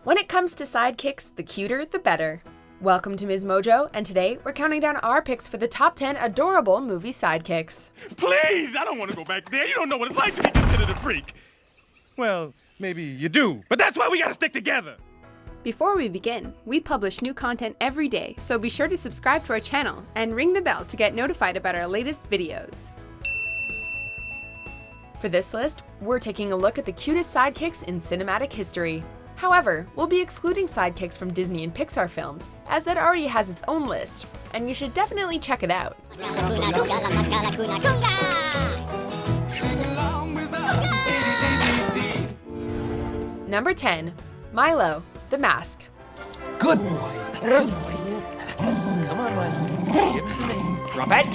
When it comes to sidekicks, the cuter, the better. Welcome to Ms. Mojo, and today we're counting down our picks for the top 10 adorable movie sidekicks. Please, I don't want to go back there. You don't know what it's like to be considered a freak. Well, maybe you do, but that's why we gotta stick together. Before we begin, we publish new content every day, so be sure to subscribe to our channel and ring the bell to get notified about our latest videos. For this list, we're taking a look at the cutest sidekicks in cinematic history. However, we'll be excluding sidekicks from Disney and Pixar films, as that already has its own list, and you should definitely check it out. Number 10. Milo, the Mask. Good boy. Good boy. Come on, Milo. Drop it.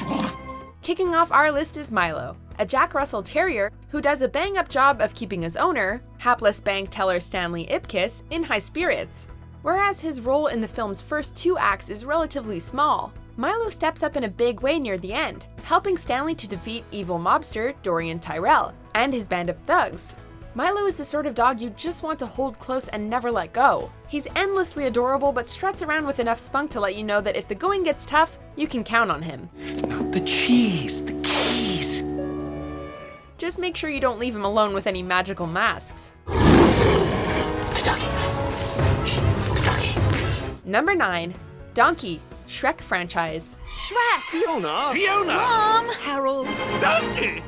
Kicking off our list is Milo, a Jack Russell Terrier who does a bang-up job of keeping his owner, hapless bank teller Stanley Ipkiss, in high spirits. Whereas his role in the film's first 2 acts is relatively small, Milo steps up in a big way near the end, helping Stanley to defeat evil mobster Dorian Tyrell and his band of thugs. Milo is the sort of dog you just want to hold close and never let go. He's endlessly adorable but struts around with enough spunk to let you know that if the going gets tough, you can count on him. Not the cheese, the keys. Just make sure you don't leave him alone with any magical masks. Number 9. Donkey, Shrek franchise. Shrek! Fiona! Mom! Harold! Donkey!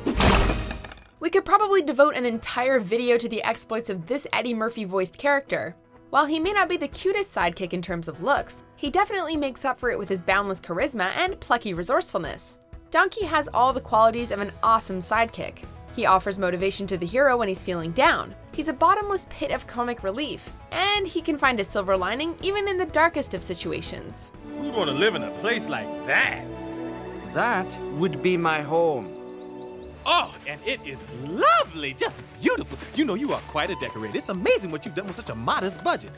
We could probably devote an entire video to the exploits of this Eddie Murphy-voiced character. While he may not be the cutest sidekick in terms of looks, he definitely makes up for it with his boundless charisma and plucky resourcefulness. Donkey has all the qualities of an awesome sidekick. He offers motivation to the hero when he's feeling down. He's a bottomless pit of comic relief, and he can find a silver lining even in the darkest of situations. Who'd want to live in a place like that? That would be my home. Oh, and it is lovely, just beautiful. You know, you are quite a decorator. It's amazing what you've done with such a modest budget.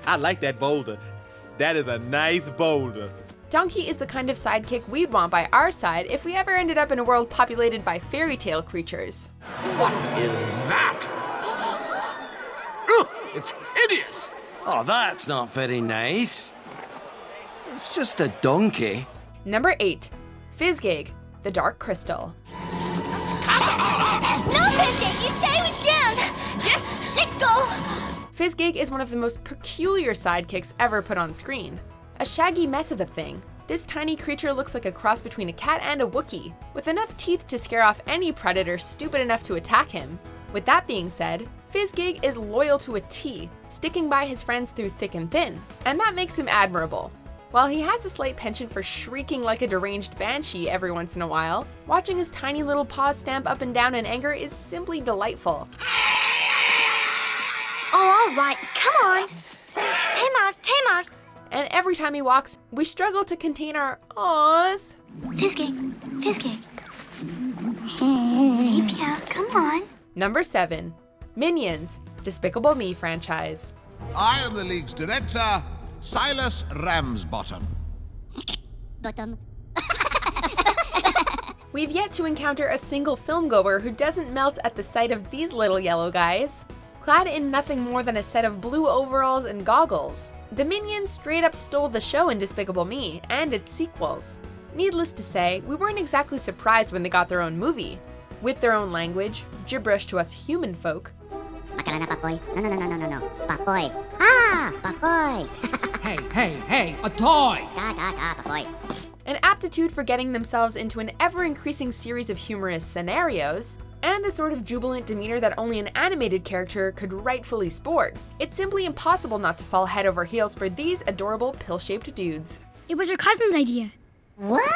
I like that boulder. That is a nice boulder. Donkey is the kind of sidekick we'd want by our side if we ever ended up in a world populated by fairy tale creatures. What is that? Ugh, it's hideous. Oh, that's not very nice. It's just a donkey. Number 8. Fizzgig, the Dark Crystal. No, Fizzgig, you stay with Jim! Yes! Let go! Fizzgig is one of the most peculiar sidekicks ever put on screen. A shaggy mess of a thing, this tiny creature looks like a cross between a cat and a Wookiee, with enough teeth to scare off any predator stupid enough to attack him. With that being said, Fizzgig is loyal to a T, sticking by his friends through thick and thin, and that makes him admirable. While he has a slight penchant for shrieking like a deranged banshee every once in a while, watching his tiny little paws stamp up and down in anger is simply delightful. Oh, all right, come on! Tamar! And every time he walks, we struggle to contain our awes. Fizzgig! Sapia, come on! Number 7. Minions, Despicable Me franchise. I am the League's director, Silas Ramsbottom. We've yet to encounter a single filmgoer who doesn't melt at the sight of these little yellow guys. Clad in nothing more than a set of blue overalls and goggles, the Minions straight up stole the show in Despicable Me and its sequels. Needless to say, we weren't exactly surprised when they got their own movie. With their own language, gibberish to us human folk, Macarena, Papoy. No. Papoy. Ah, Papoy. Hey, a toy! Da, Papoy. an aptitude for getting themselves into an ever-increasing series of humorous scenarios, and the sort of jubilant demeanor that only an animated character could rightfully sport. It's simply impossible not to fall head over heels for these adorable pill-shaped dudes. It was your cousin's idea. What?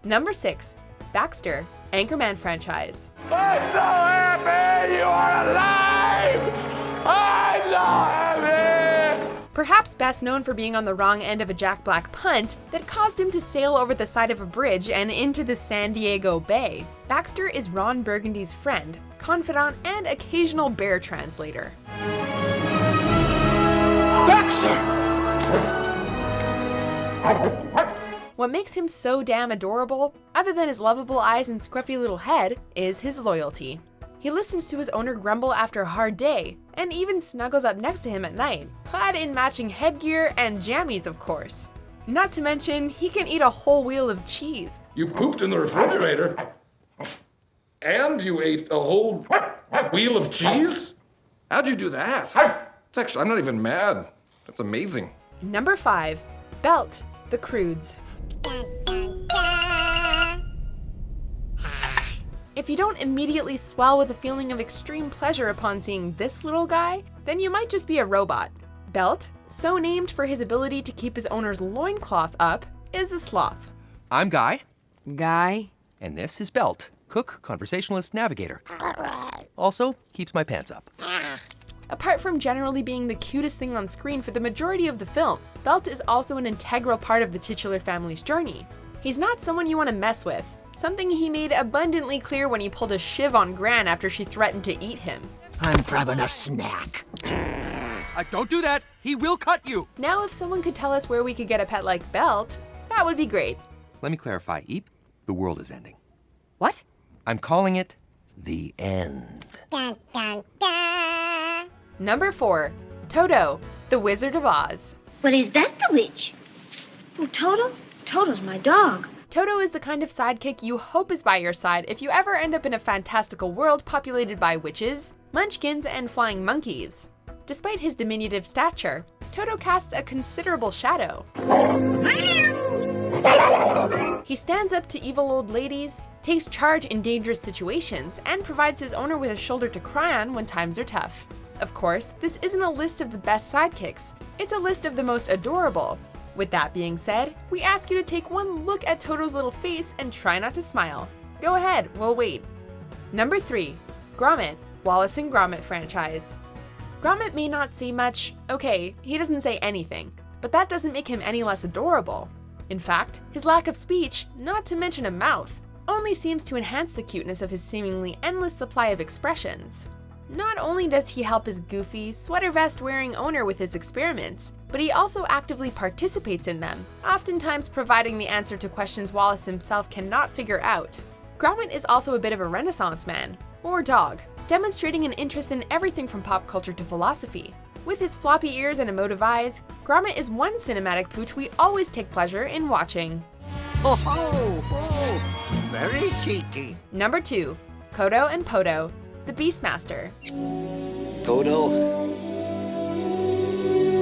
Number 6. Baxter, Anchorman franchise. I'm so happy you are alive! I'm so happy! Perhaps best known for being on the wrong end of a Jack Black punt that caused him to sail over the side of a bridge and into the San Diego Bay, Baxter is Ron Burgundy's friend, confidant, and occasional bear translator. Baxter! What makes him so damn adorable, other than his lovable eyes and scruffy little head, is his loyalty. He listens to his owner grumble after a hard day, and even snuggles up next to him at night, clad in matching headgear and jammies, of course. Not to mention, he can eat a whole wheel of cheese. You pooped in the refrigerator? And you ate a whole wheel of cheese? How'd you do that? It's actually, I'm not even mad. That's amazing. Number 5. Belt, the Croods. If you don't immediately swell with a feeling of extreme pleasure upon seeing this little guy, then you might just be a robot. Belt, so named for his ability to keep his owner's loincloth up, is a sloth. I'm Guy, Guy? and this is Belt, cook, conversationalist, navigator. Also, keeps my pants up. Apart from generally being the cutest thing on screen for the majority of the film, Belt is also an integral part of the titular family's journey. He's not someone you want to mess with, something he made abundantly clear when he pulled a shiv on Gran after she threatened to eat him. I'm grabbing a snack. Don't do that! He will cut you! Now if someone could tell us where we could get a pet like Belt, that would be great. Let me clarify, Eep. The world is ending. What? I'm calling it the end. Number 4. Toto, the Wizard of Oz. Well, is that the witch? Oh, Toto? Toto's my dog. Toto is the kind of sidekick you hope is by your side if you ever end up in a fantastical world populated by witches, munchkins, and flying monkeys. Despite his diminutive stature, Toto casts a considerable shadow. He stands up to evil old ladies, takes charge in dangerous situations, and provides his owner with a shoulder to cry on when times are tough. Of course, this isn't a list of the best sidekicks, it's a list of the most adorable. With that being said, we ask you to take one look at Toto's little face and try not to smile. Go ahead, we'll wait. Number 3. Gromit, Wallace and Gromit franchise. Gromit may not say much, okay, he doesn't say anything, but that doesn't make him any less adorable. In fact, his lack of speech, not to mention a mouth, only seems to enhance the cuteness of his seemingly endless supply of expressions. Not only does he help his goofy, sweater vest wearing owner with his experiments, but he also actively participates in them, oftentimes providing the answer to questions Wallace himself cannot figure out. Gromit is also a bit of a renaissance man, or dog, demonstrating an interest in everything from pop culture to philosophy. With his floppy ears and emotive eyes, Gromit is one cinematic pooch we always take pleasure in watching. Oh, ho, ho. Very cheeky. Number 2. Kodo and Podo, the Beastmaster. Toto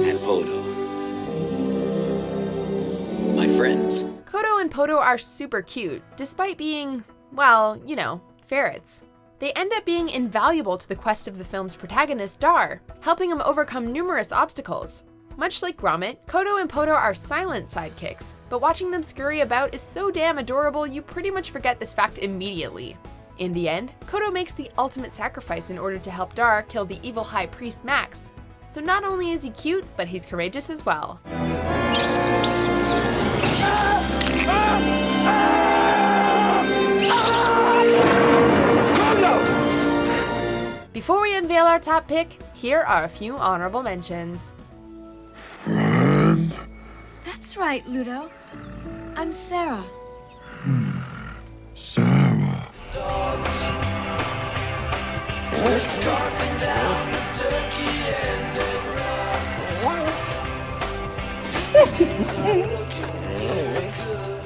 and Podo. My friends. Kodo and Podo are super cute, despite being, well, you know, ferrets. They end up being invaluable to the quest of the film's protagonist, Dar, helping him overcome numerous obstacles. Much like Gromit, Kodo and Podo are silent sidekicks, but watching them scurry about is so damn adorable you pretty much forget this fact immediately. In the end, Kodo makes the ultimate sacrifice in order to help Dar kill the evil High Priest Max. So not only is he cute, but he's courageous as well. Before we unveil our top pick, here are a few honorable mentions. That's right, Ludo. I'm Sarah. Sarah.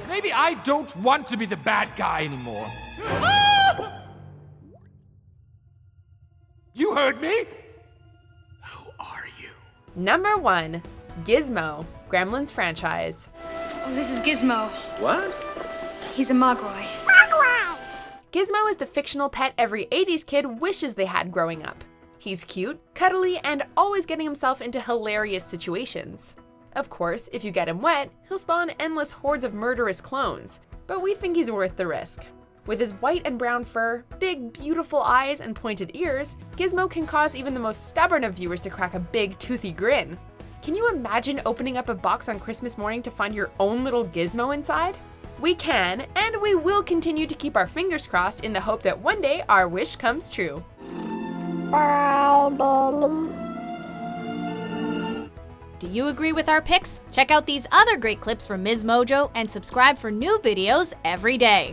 Maybe I don't want to be the bad guy anymore. You heard me? Who are you? Number 1. Gizmo, Gremlins franchise. Oh, this is Gizmo. What? He's a Mogwai. Gizmo is the fictional pet every 80s kid wishes they had growing up. He's cute, cuddly, and always getting himself into hilarious situations. Of course, if you get him wet, he'll spawn endless hordes of murderous clones, but we think he's worth the risk. With his white and brown fur, big, beautiful eyes, and pointed ears, Gizmo can cause even the most stubborn of viewers to crack a big, toothy grin. Can you imagine opening up a box on Christmas morning to find your own little Gizmo inside? We can, and we will continue to keep our fingers crossed in the hope that one day our wish comes true. Do you agree with our picks? Check out these other great clips from Ms. Mojo and subscribe for new videos every day.